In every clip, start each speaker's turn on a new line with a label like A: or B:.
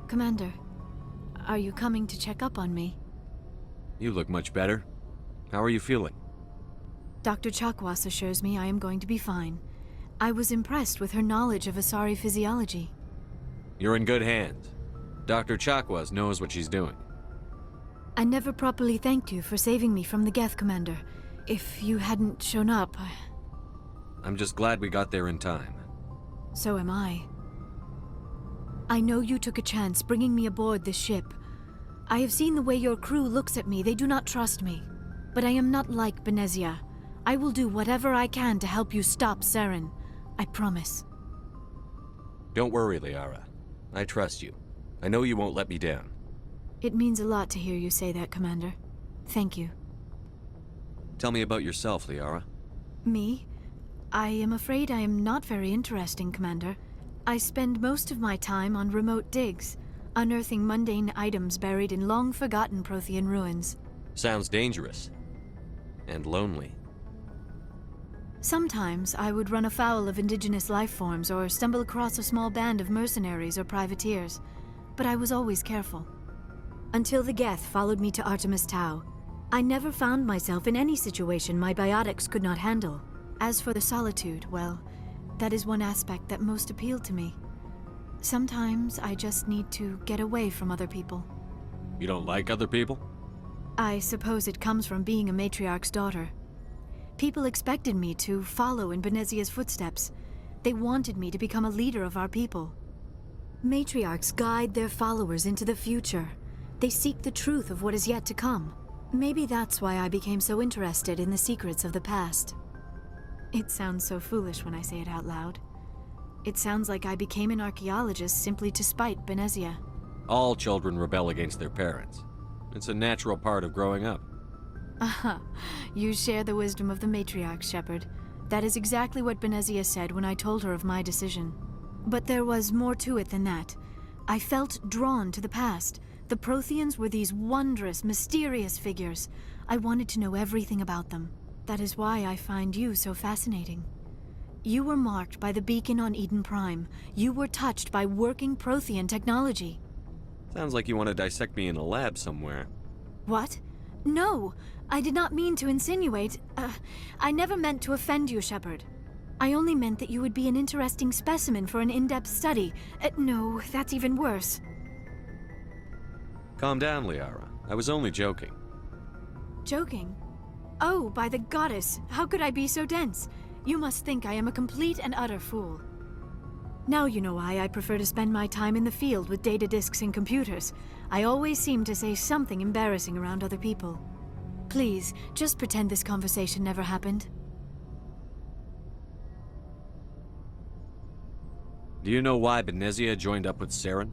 A: Commander, are you coming to check up on me?
B: You look much better. How are you feeling?
A: Dr. Chakwas assures me I am going to be fine. I was impressed with her knowledge of Asari physiology.
B: You're in good hands. Dr. Chakwas knows what she's doing.
A: I never properly thanked you for saving me from the Geth, Commander. If you hadn't shown up,
B: I'm just glad we got there in time.
A: So am I. I know you took a chance bringing me aboard this ship. I have seen the way your crew looks at me. They do not trust me. But I am not like Benezia. I will do whatever I can to help you stop Saren. I promise.
B: Don't worry, Liara. I trust you. I know you won't let me down.
A: It means a lot to hear you say that, Commander. Thank you.
B: Tell me about yourself, Liara.
A: Me? I am afraid I am not very interesting, Commander. I spend most of my time on remote digs, unearthing mundane items buried in long-forgotten Prothean ruins.
B: Sounds dangerous. And lonely.
A: Sometimes I would run afoul of indigenous life forms or stumble across a small band of mercenaries or privateers, but I was always careful. Until the Geth followed me to Artemis Tau, I never found myself in any situation my biotics could not handle. As for the solitude, well, that is one aspect that most appealed to me. Sometimes I just need to get away from other people.
B: You don't like other people?
A: I suppose it comes from being a matriarch's daughter. People expected me to follow in Benezia's footsteps. They wanted me to become a leader of our people. Matriarchs guide their followers into the future. They seek the truth of what is yet to come. Maybe that's why I became so interested in the secrets of the past. It sounds so foolish when I say it out loud. It sounds like I became an archaeologist simply to spite Benezia.
B: All children rebel against their parents. It's a natural part of growing up.
A: Aha, you share the wisdom of the matriarch, Shepard. That is exactly what Benezia said when I told her of my decision. But there was more to it than that. I felt drawn to the past. The Protheans were these wondrous, mysterious figures. I wanted to know everything about them. That is why I find you so fascinating. You were marked by the beacon on Eden Prime. You were touched by working Prothean technology.
B: Sounds like you want to dissect me in a lab somewhere.
A: What? No! I did not mean to insinuate. I never meant to offend you, Shepard. I only meant that you would be an interesting specimen for an in-depth study. No, that's even worse.
B: Calm down, Liara. I was only joking.
A: Joking? Oh, by the goddess, how could I be so dense? You must think I am a complete and utter fool. Now you know why I prefer to spend my time in the field with data disks and computers. I always seem to say something embarrassing around other people. Please, just pretend this conversation never happened.
B: Do you know why Benezia joined up with Saren?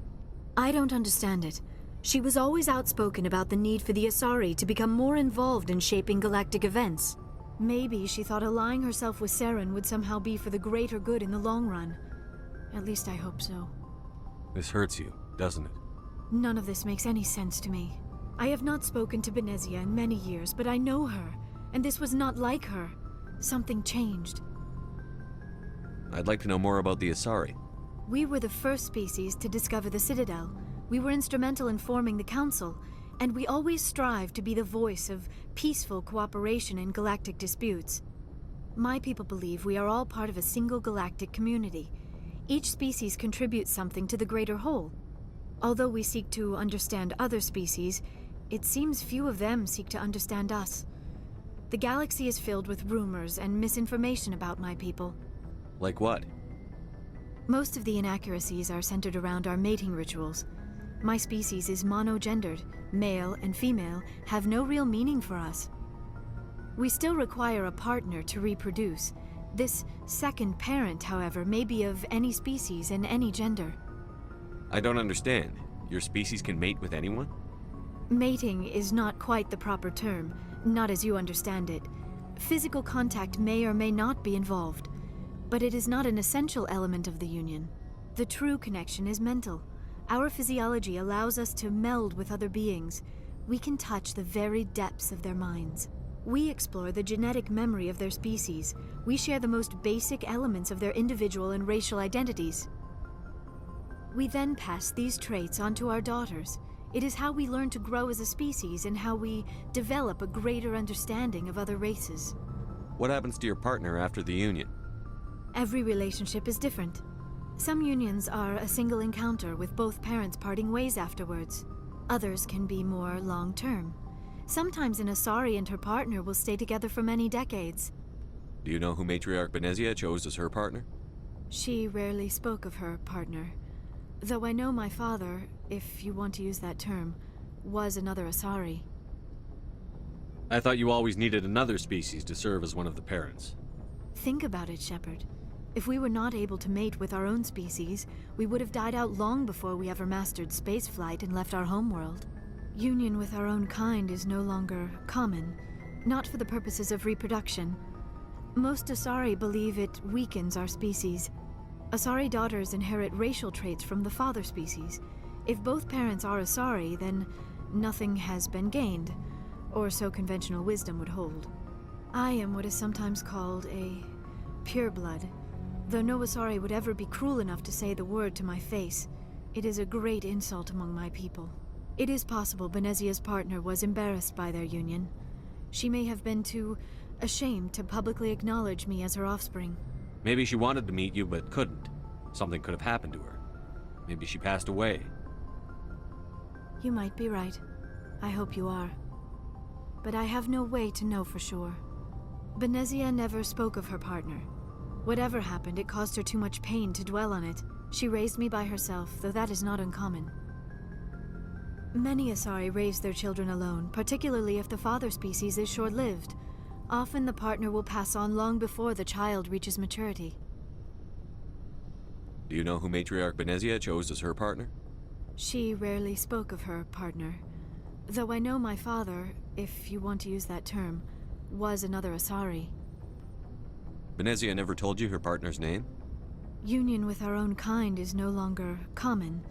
A: I don't understand it. She was always outspoken about the need for the Asari to become more involved in shaping galactic events. Maybe she thought allying herself with Saren would somehow be for the greater good in the long run. At least I hope so.
B: This hurts you, doesn't it?
A: None of this makes any sense to me. I have not spoken to Benezia in many years, but I know her, and this was not like her. Something changed.
B: I'd like to know more about the Asari.
A: We were the first species to discover the Citadel. We were instrumental in forming the Council, and we always strive to be the voice of peaceful cooperation in galactic disputes. My people believe we are all part of a single galactic community. Each species contributes something to the greater whole. Although we seek to understand other species, it seems few of them seek to understand us. The galaxy is filled with rumors and misinformation about my people.
B: Like what?
A: Most of the inaccuracies are centered around our mating rituals. My species is monogendered. Male and female have no real meaning for us. We still require a partner to reproduce. This second parent, however, may be of any species and any gender.
B: I don't understand. Your species can mate with anyone?
A: Mating is not quite the proper term, not as you understand it. Physical contact may or may not be involved, but it is not an essential element of the union. The true connection is mental. Our physiology allows us to meld with other beings. We can touch the very depths of their minds. We explore the genetic memory of their species. We share the most basic elements of their individual and racial identities. We then pass these traits on to our daughters. It is how we learn to grow as a species and how we develop a greater understanding of other races.
B: What happens to your partner after the union?
A: Every relationship is different. Some unions are a single encounter with both parents parting ways afterwards. Others can be more long-term. Sometimes an Asari and her partner will stay together for many decades.
B: Do you know who Matriarch Benezia chose as her partner?
A: She rarely spoke of her partner. Though I know my father, if you want to use that term, was another Asari.
B: I thought you always needed another species to serve as one of the parents.
A: Think about it, Shepard. If we were not able to mate with our own species, we would have died out long before we ever mastered spaceflight and left our homeworld. Union with our own kind is no longer common, not for the purposes of reproduction. Most Asari believe it weakens our species. Asari daughters inherit racial traits from the father species. If both parents are Asari, then nothing has been gained, or so conventional wisdom would hold. I am what is sometimes called a pureblood. Though no Asari would ever be cruel enough to say the word to my face, it is a great insult among my people. It is possible Benezia's partner was embarrassed by their union. She may have been too ashamed to publicly acknowledge me as her offspring.
B: Maybe she wanted to meet you but couldn't. Something could have happened to her. Maybe she passed away.
A: You might be right. I hope you are. But I have no way to know for sure. Benezia never spoke of her partner. Whatever happened, it caused her too much pain to dwell on it. She raised me by herself, though that is not uncommon. Many Asari raise their children alone, particularly if the father species is short-lived. Often the partner will pass on long before the child reaches maturity.
B: Do you know who Matriarch Benezia chose as her partner?
A: She rarely spoke of her partner. Though I know my father, if you want to use that term, was another Asari.
B: Benezia never told you her partner's name?
A: Union with our own kind is no longer common,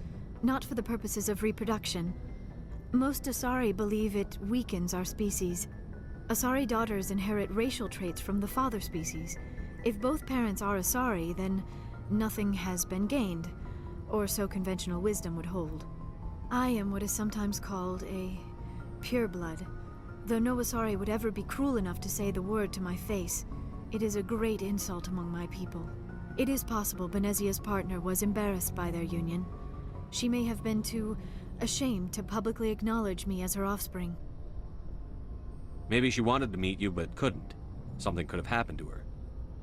A: not for the purposes of reproduction. Most Asari believe it weakens our species. Asari daughters inherit racial traits from the father species. If both parents are Asari, then nothing has been gained, or so conventional wisdom would hold. I am what is sometimes called a pureblood. Though no Asari would ever be cruel enough to say the word to my face, it is a great insult among my people. It is possible Benezia's partner was embarrassed by their union. She may have been too ashamed to publicly acknowledge me as her offspring.
B: Maybe she wanted to meet you but couldn't. Something could have happened to her.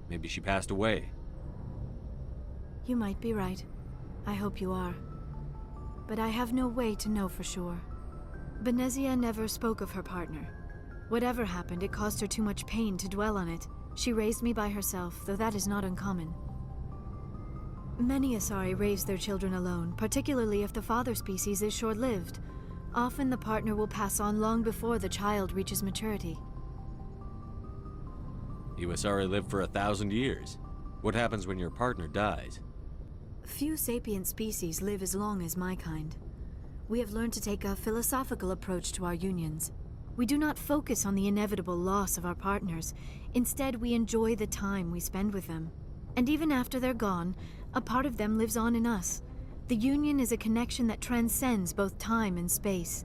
B: Maybe she passed away.
A: You might be right. I hope you are. But I have no way to know for sure. Benezia never spoke of her partner. Whatever happened, it caused her too much pain to dwell on it. She raised me by herself, though that is not uncommon. Many Asari raise their children alone, particularly if the father species is short-lived. Often the partner will pass on long before the child reaches maturity.
B: You Asari live for 1,000 years. What happens when your partner dies?
A: Few sapient species live as long as my kind. We have learned to take a philosophical approach to our unions. We do not focus on the inevitable loss of our partners. Instead, we enjoy the time we spend with them. And even after they're gone, a part of them lives on in us. The union is a connection that transcends both time and space.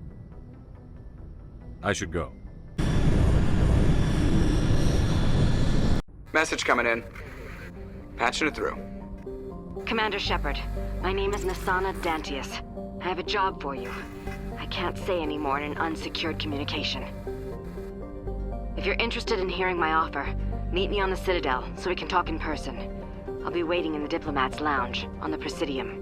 B: I should go.
C: Message coming in. Patching it through.
D: Commander Shepard, my name is Nasana Dantius. I have a job for you. I can't say any more in an unsecured communication. If you're interested in hearing my offer, meet me on the Citadel so we can talk in person. I'll be waiting in the Diplomat's Lounge on the Presidium.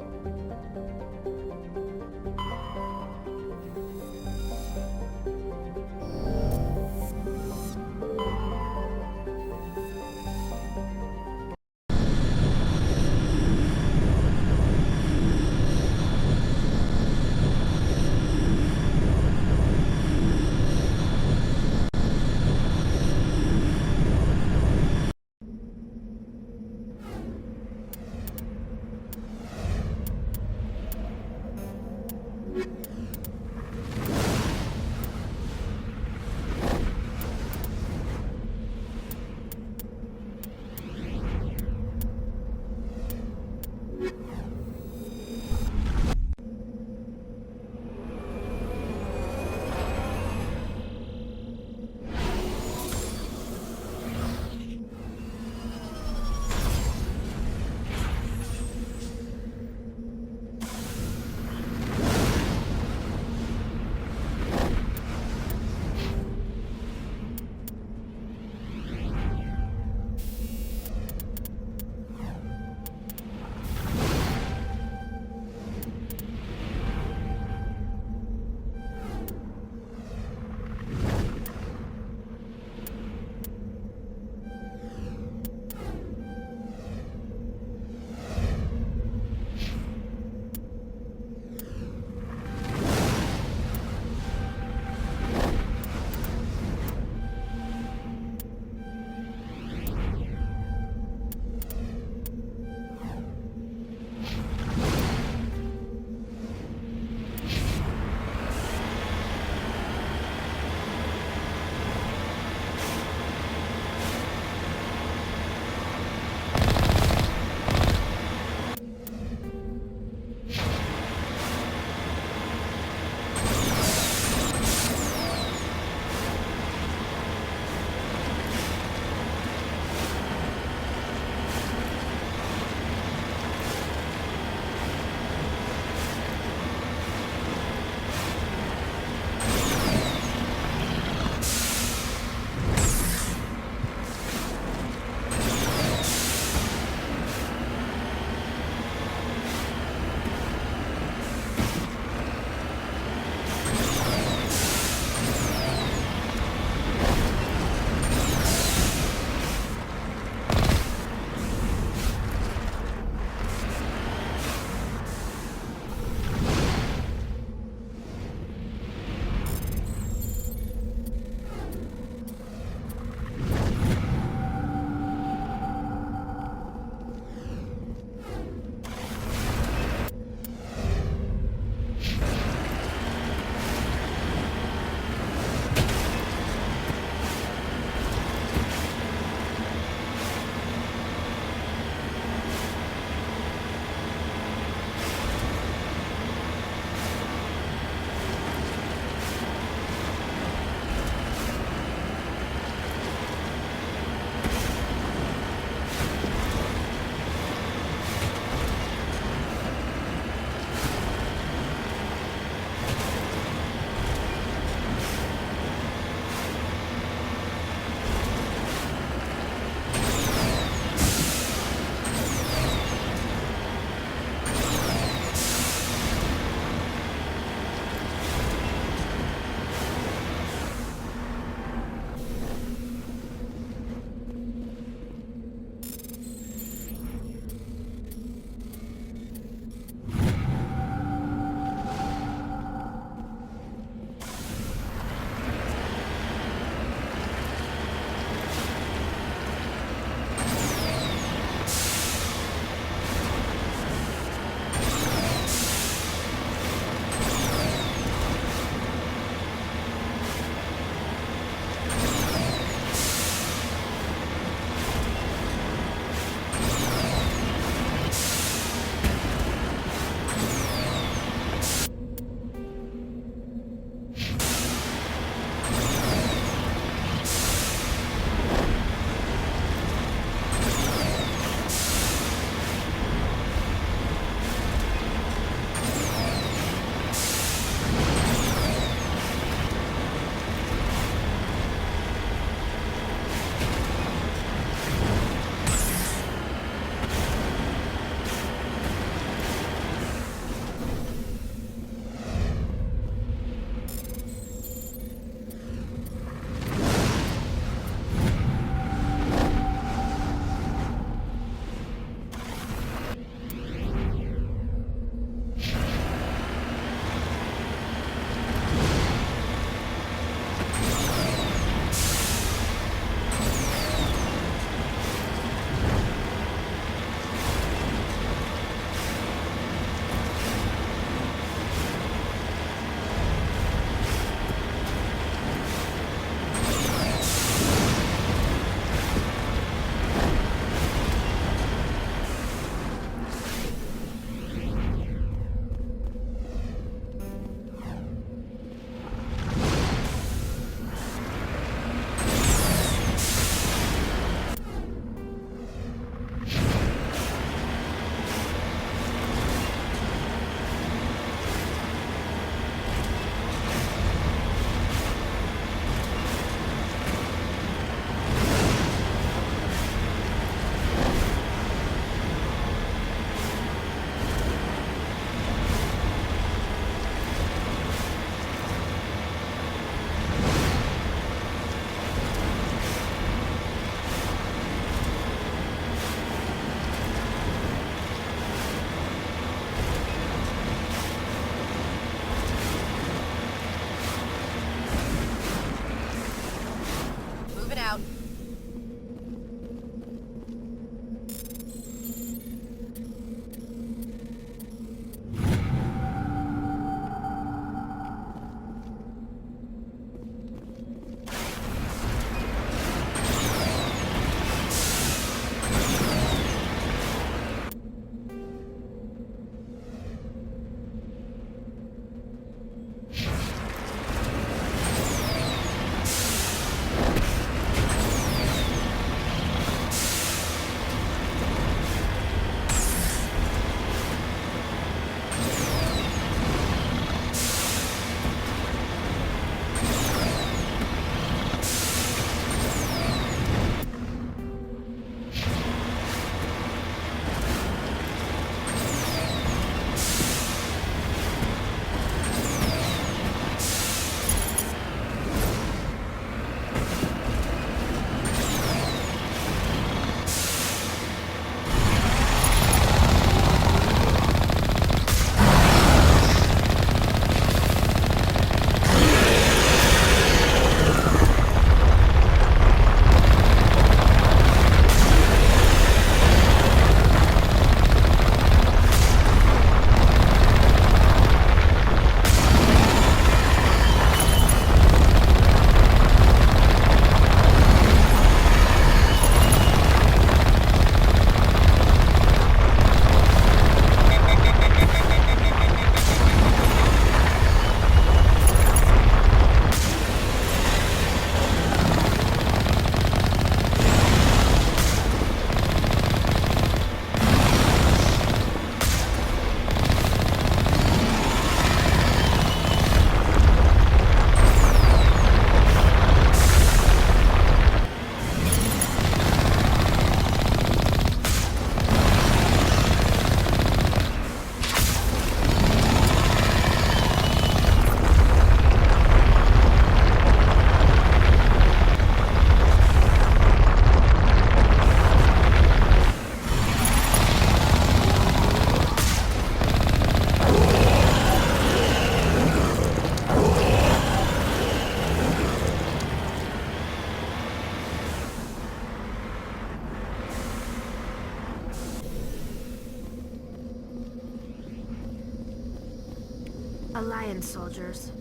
E: Alliance soldiers.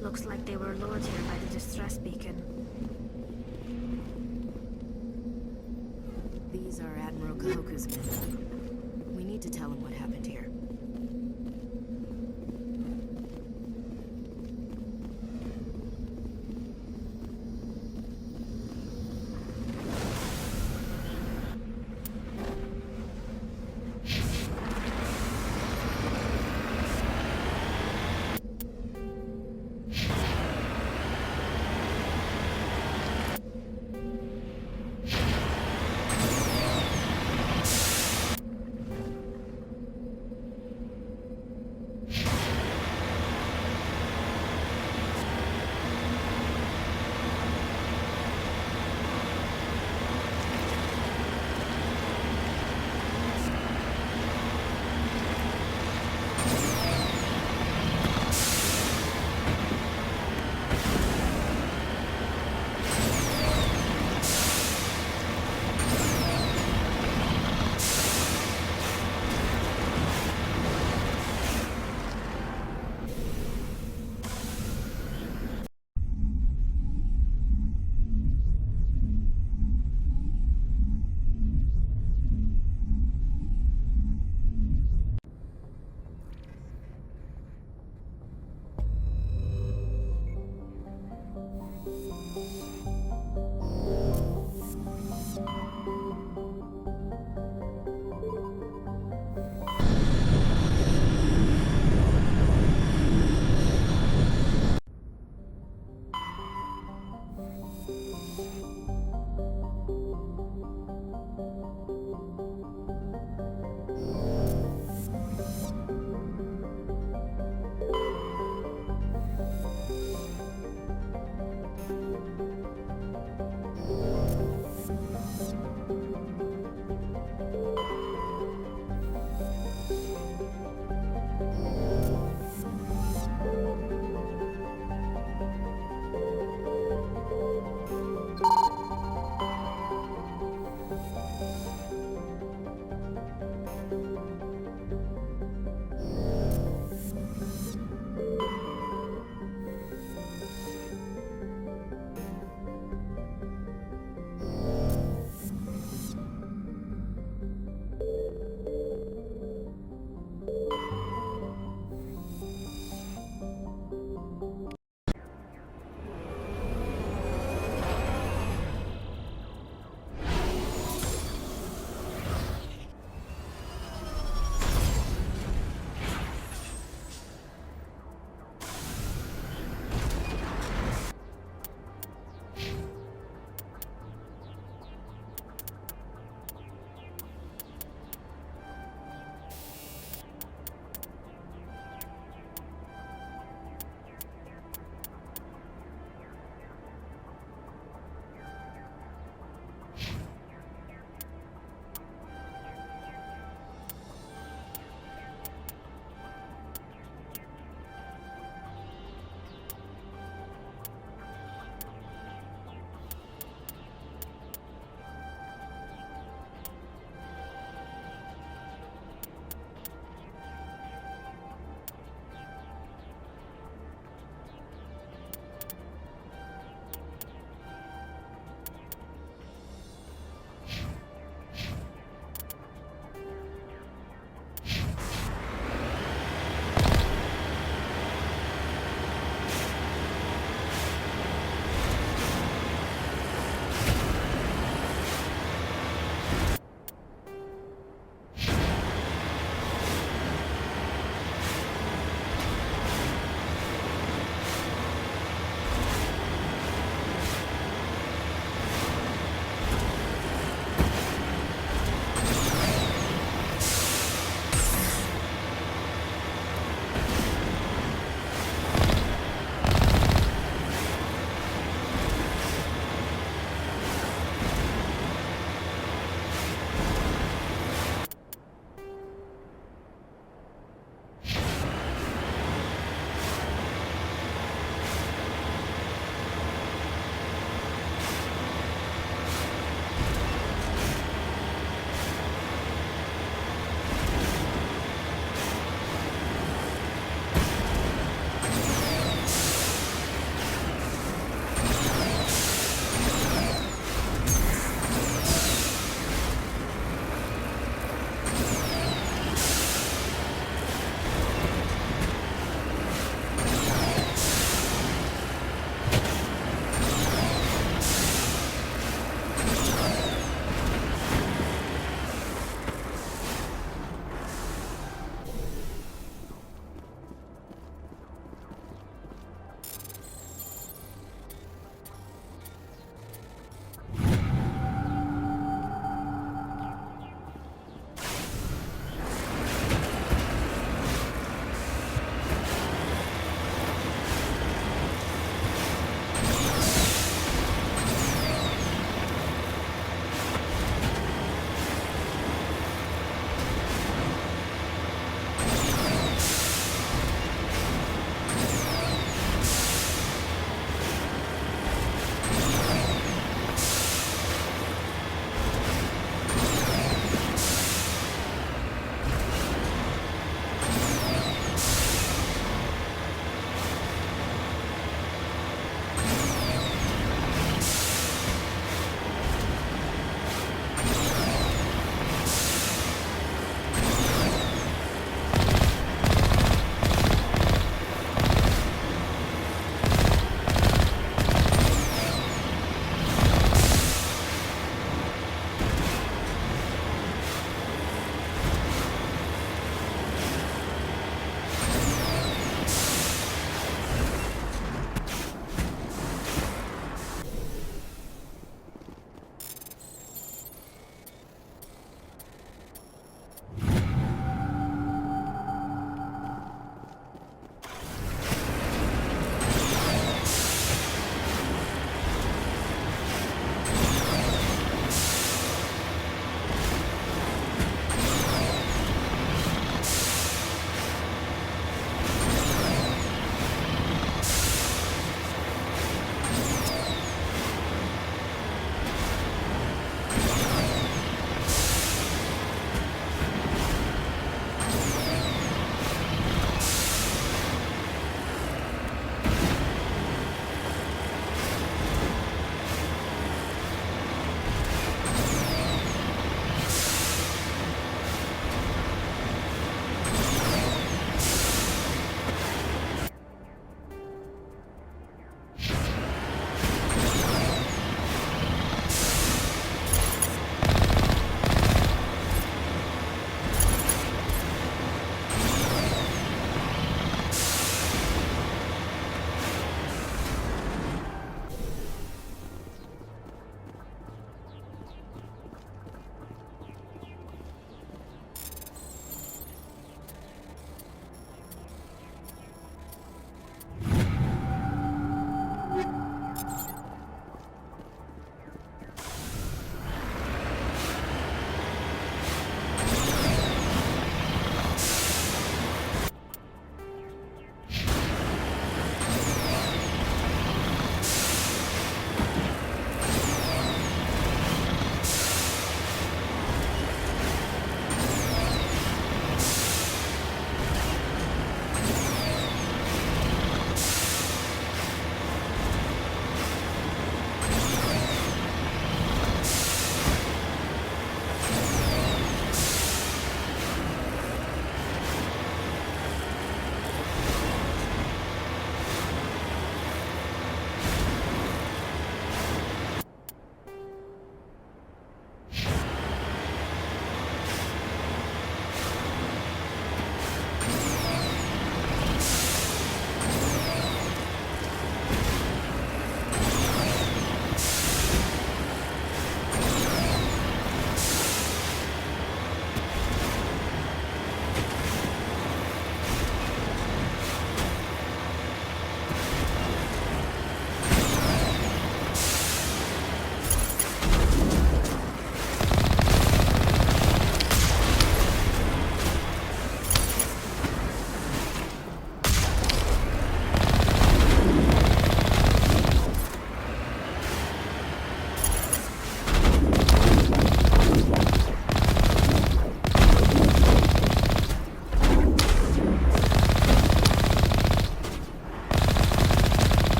E: Looks like they were lured here by the distress beacon.
F: These are Admiral Kahoku's men. We need to tell him what happened here.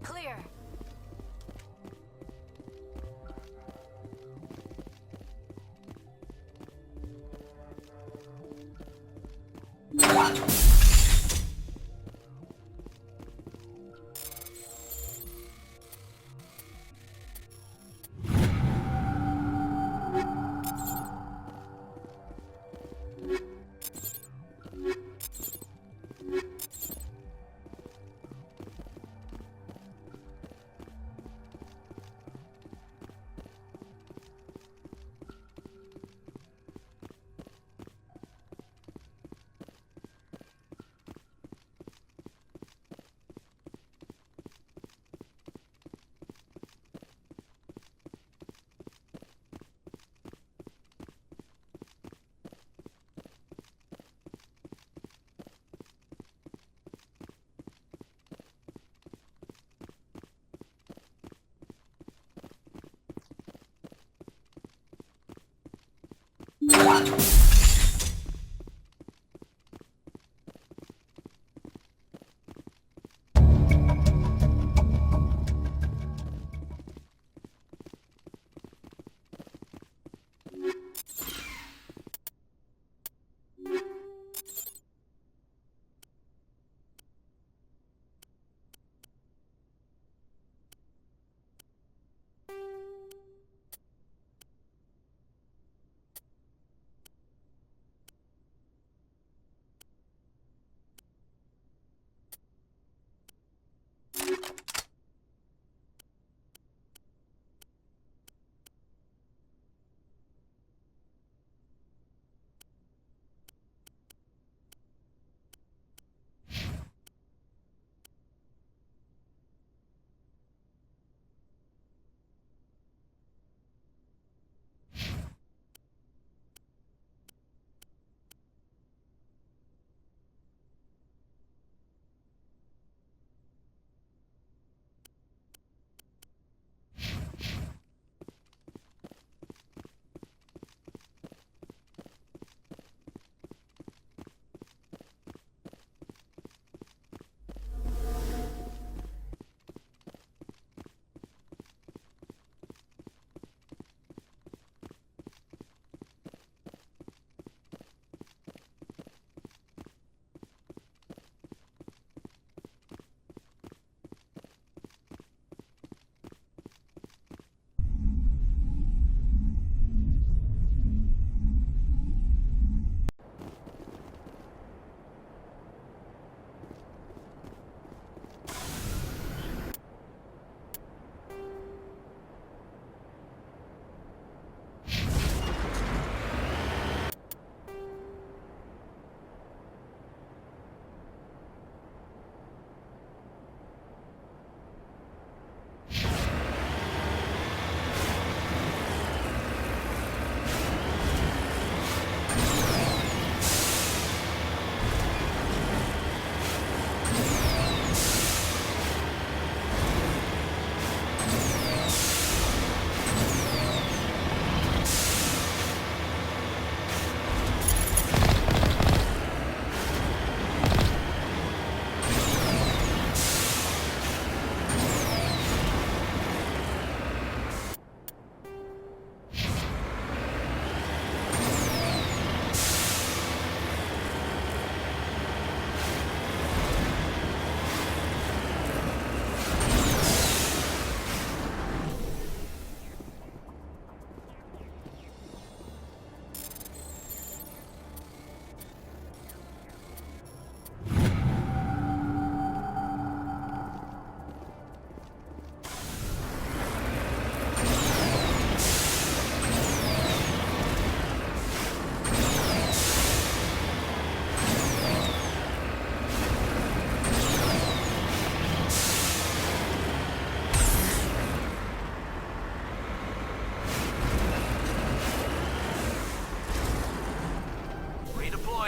A: Clear.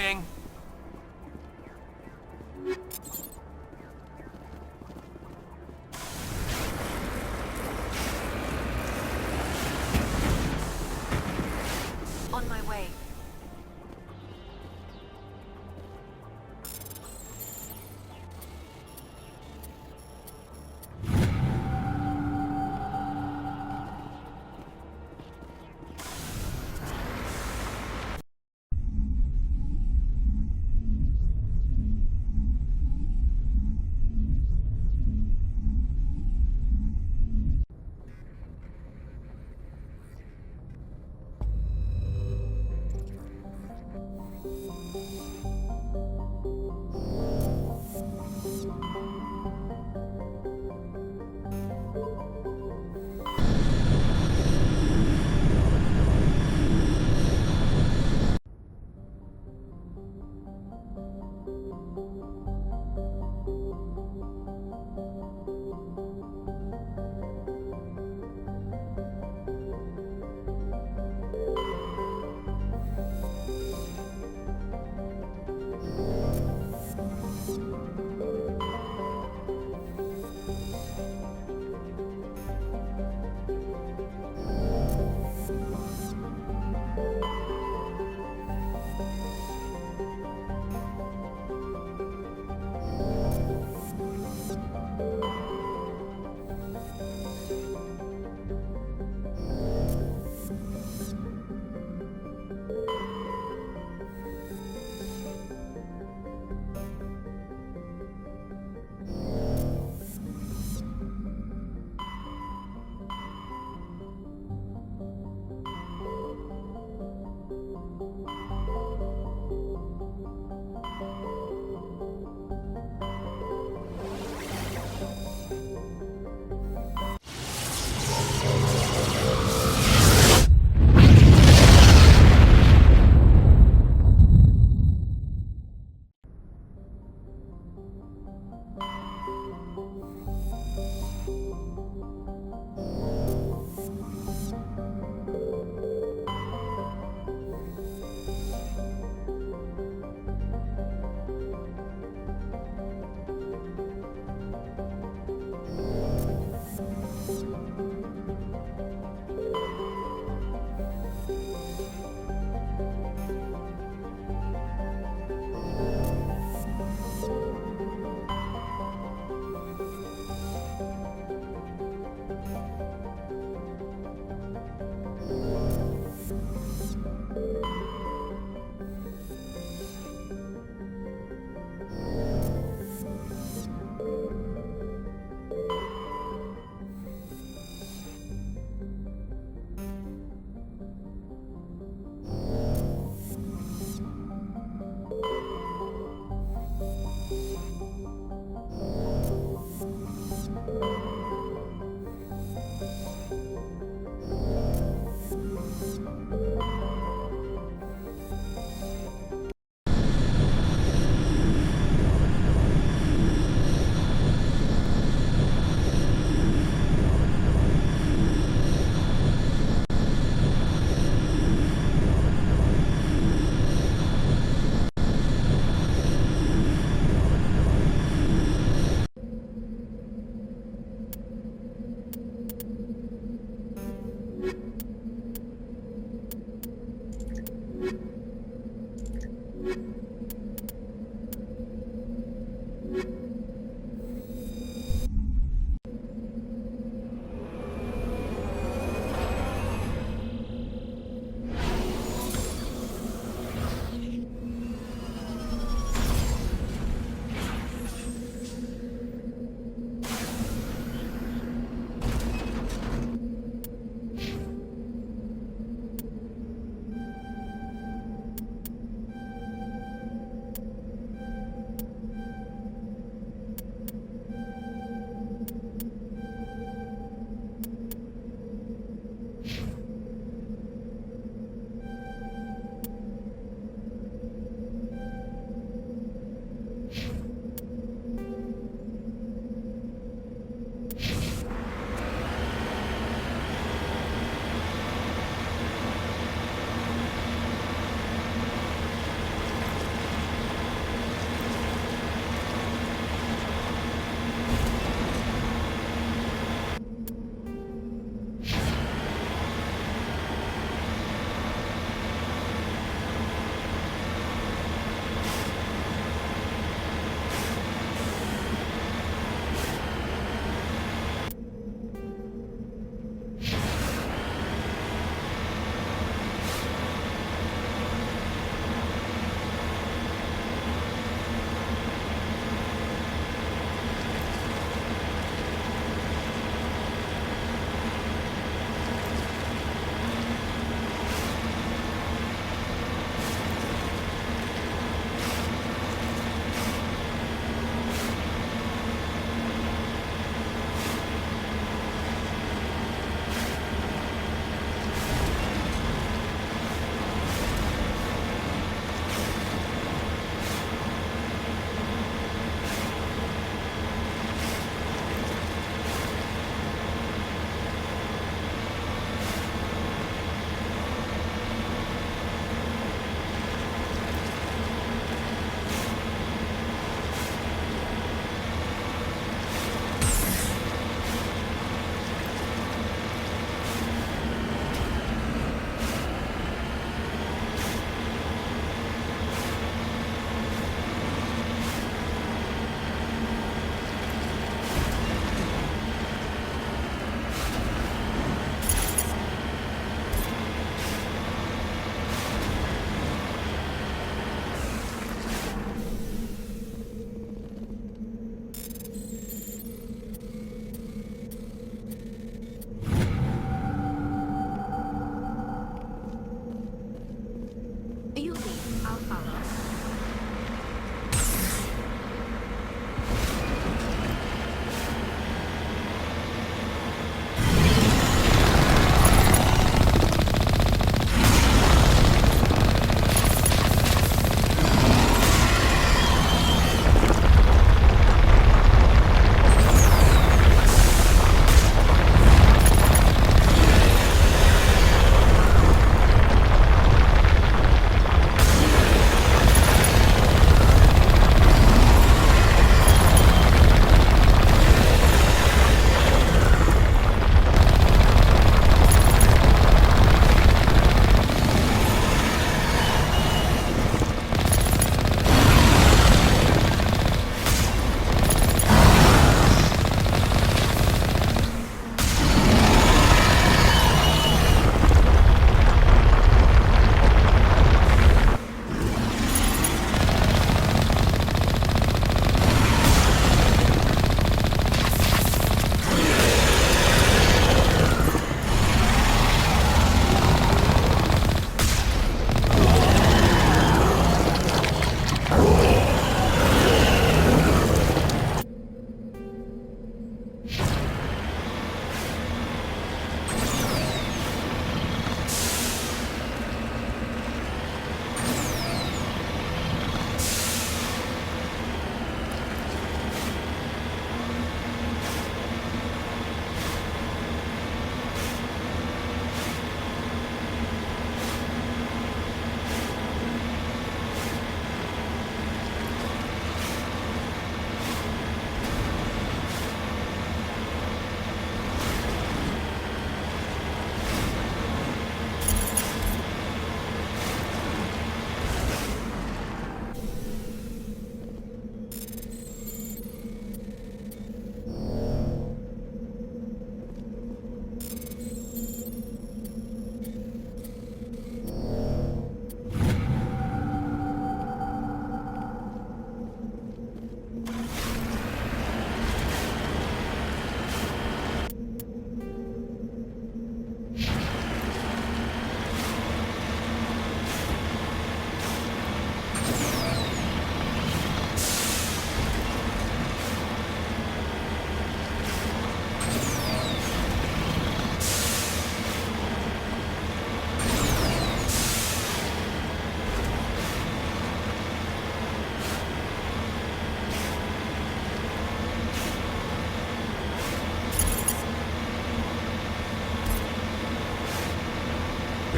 G: Deploying.
D: On my way.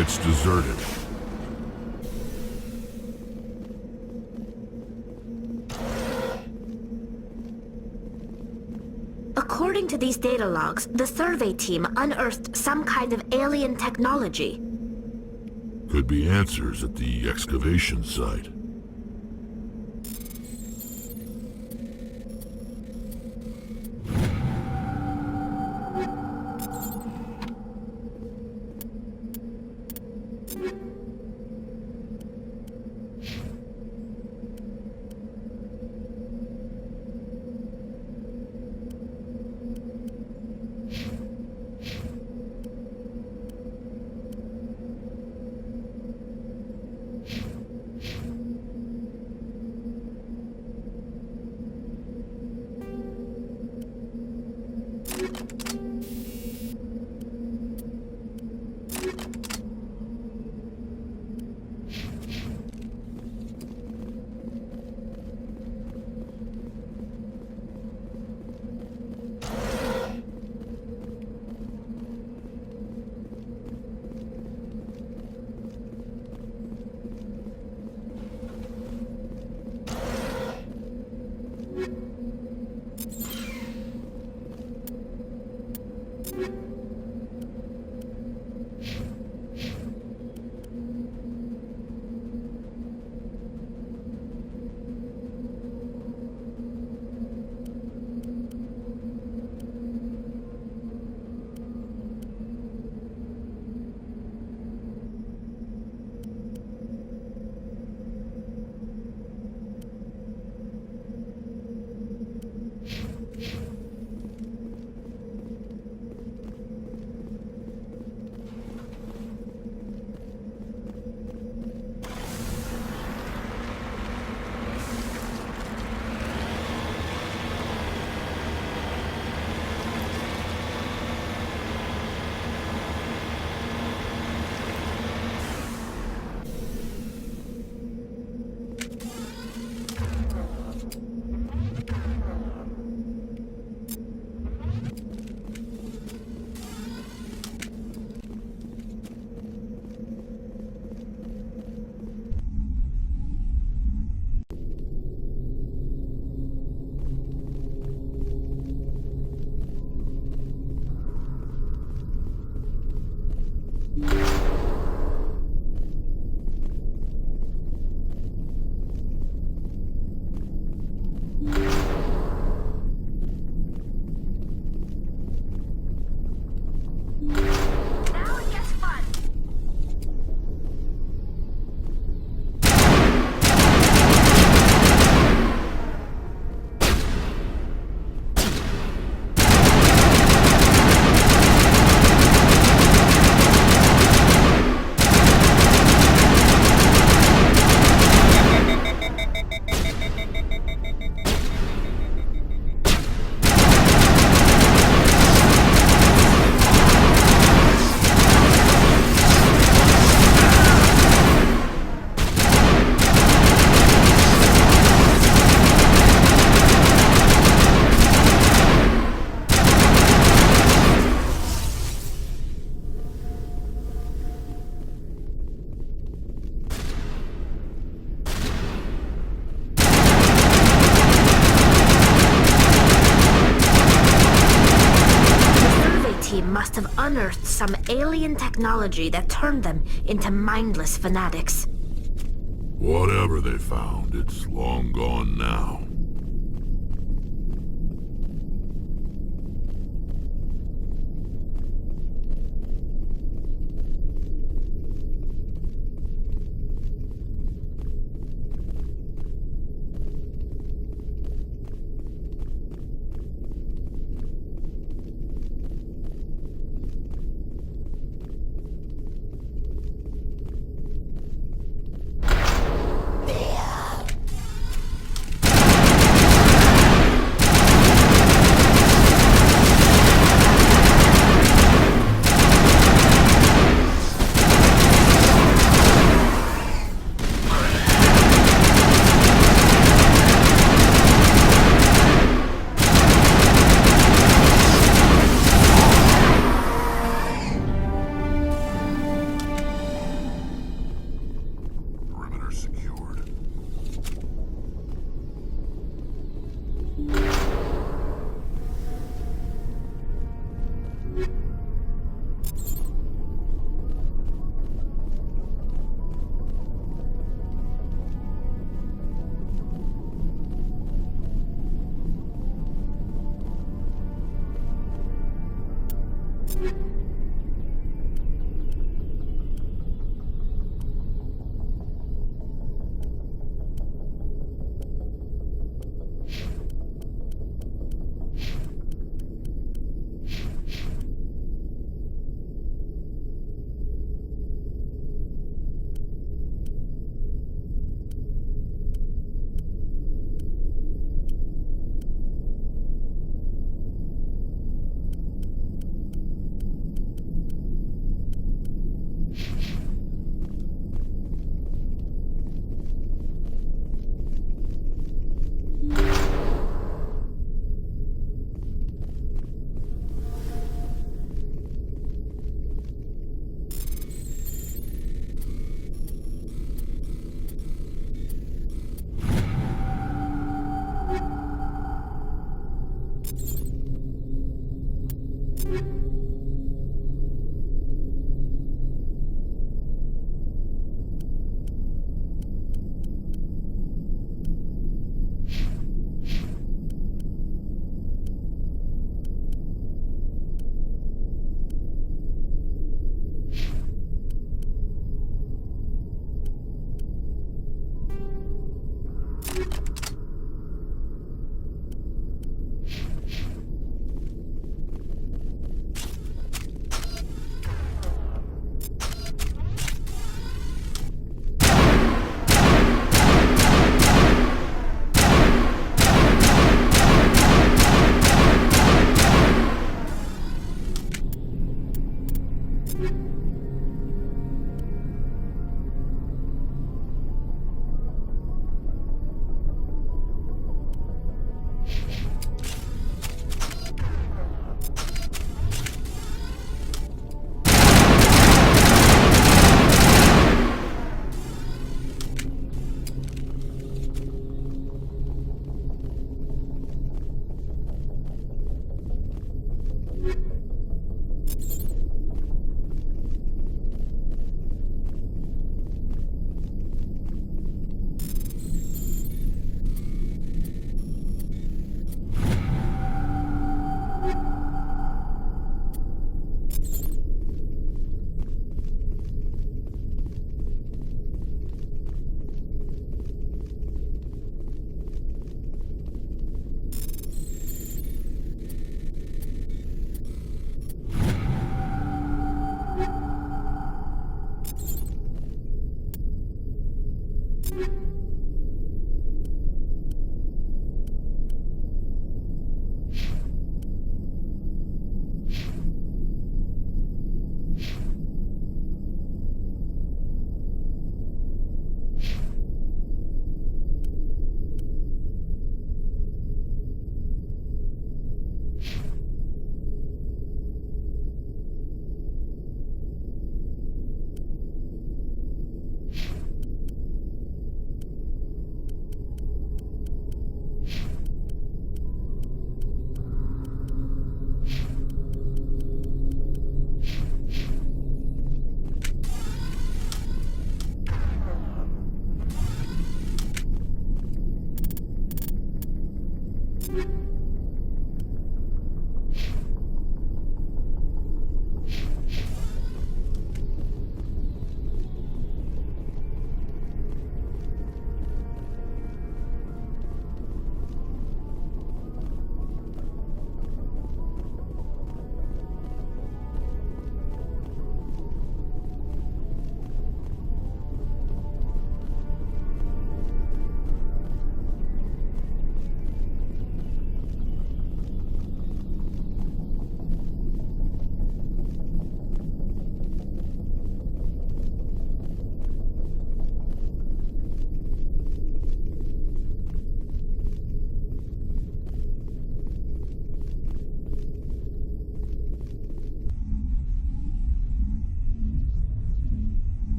G: It's deserted.
E: According to these data logs, the survey team unearthed some kind of alien technology.
G: Could be answers at the excavation site.
E: Must have unearthed some alien technology that turned them into mindless fanatics.
G: Whatever they found, it's long gone now.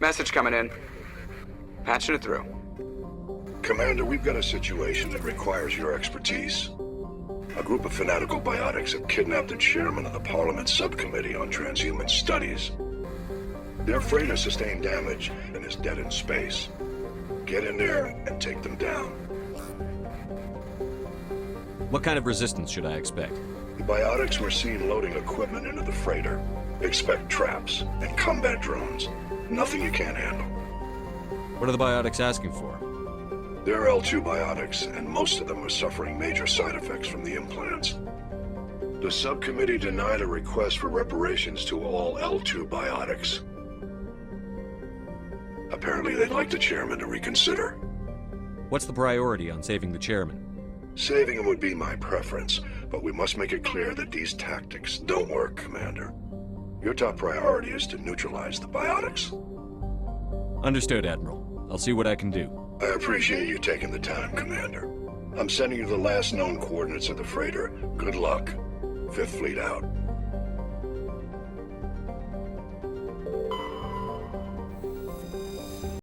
C: Message coming in. Patching it through.
H: Commander, we've got a situation that requires your expertise. A group of fanatical biotics have kidnapped the chairman of the Parliament Subcommittee on Transhuman Studies. Their freighter sustained damage and is dead in space. Get in there and take them down.
B: What kind of resistance should I expect?
H: The biotics were seen loading equipment into the freighter. Expect traps and combat drones. Nothing you can't handle.
B: What are the biotics asking for?
H: They're L2 biotics, and most of them are suffering major side effects from the implants. The subcommittee denied a request for reparations to all L2 biotics. Apparently they'd like the chairman to reconsider.
B: What's the priority on saving the chairman?
H: Saving him would be my preference, but we must make it clear that these tactics don't work, Commander. Your top priority is to neutralize the biotics.
B: Understood, Admiral. I'll see what I can do.
H: I appreciate you taking the time, Commander. I'm sending you the last known coordinates of the freighter. Good luck. Fifth Fleet out.